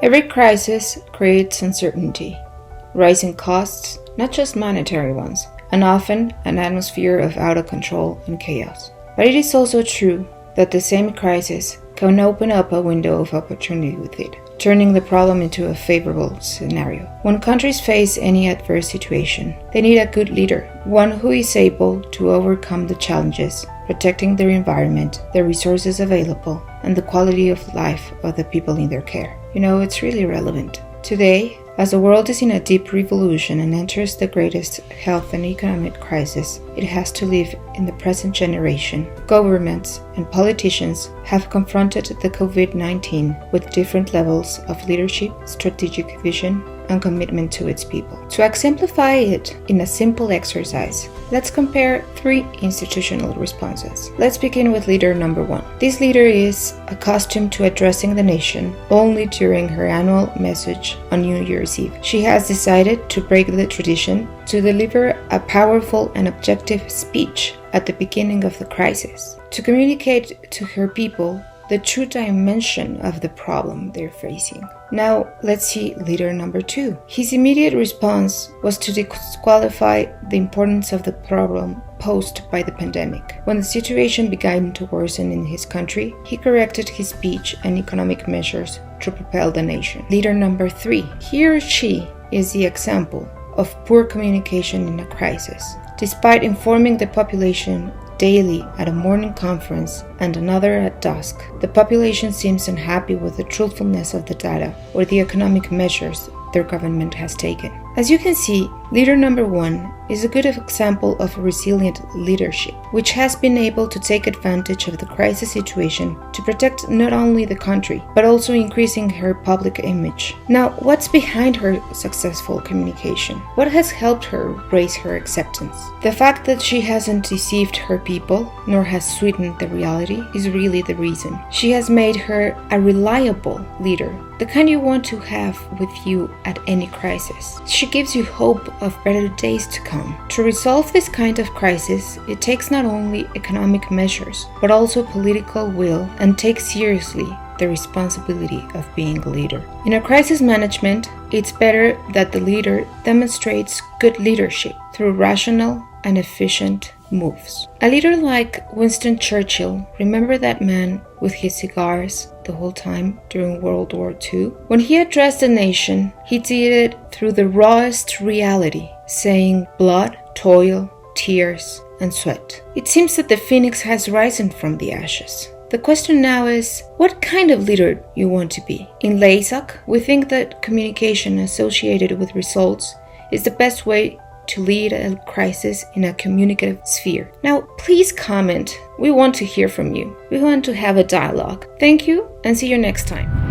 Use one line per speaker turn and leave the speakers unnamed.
Every crisis creates uncertainty, rising costs, not just monetary ones, and often an atmosphere of out of control and chaos. But it is also true that the same crisis can open up a window of opportunity with it, turning the problem into a favorable scenario. When countries face any adverse situation, they need a good leader, one who is able to overcome the challenges, protecting their environment, the resources available, and the quality of life of the people in their care. It's really relevant. Today, as the world is in a deep revolution and enters the greatest health and economic crisis it has to live in the present generation, governments and politicians have confronted the COVID-19 with different levels of leadership, strategic vision, and commitment to its people. To exemplify it in a simple exercise, let's compare 3 institutional responses. Let's begin with leader number 1. This leader is accustomed to addressing the nation only during her annual message on New Year's Eve. She has decided to break the tradition to deliver a powerful and objective speech at the beginning of the crisis, to communicate to her people the true dimension of the problem they're facing. Now, let's see leader number 2. His immediate response was to disqualify the importance of the problem posed by the pandemic. When the situation began to worsen in his country, he corrected his speech and economic measures to propel the nation. Leader number 3. He or she is the example of poor communication in a crisis. Despite informing the population daily at a morning conference and another at dusk, the population seems unhappy with the truthfulness of the data or the economic measures their government has taken. As you can see, leader number 1 is a good example of resilient leadership, which has been able to take advantage of the crisis situation to protect not only the country, but also increasing her public image. Now, what's behind her successful communication? What has helped her raise her acceptance? The fact that she hasn't deceived her people, nor has sweetened the reality, is really the reason. She has made her a reliable leader, the kind you want to have with you at any crisis. She gives you hope of better days to come. To resolve this kind of crisis, it takes not only economic measures, but also political will, and takes seriously the responsibility of being a leader. In a crisis management, it's better that the leader demonstrates good leadership through rational and efficient moves. A leader like Winston Churchill, remember that man with his cigars the whole time during World War II? When he addressed the nation, he did it through the rawest reality, saying blood, toil, tears, and sweat. It seems that the phoenix has risen from the ashes. The question now is, what kind of leader you want to be? In Laysoc, we think that communication associated with results is the best way to lead a crisis in a communicative sphere. Now, please comment. We want to hear from you. We want to have a dialogue. Thank you, and see you next time.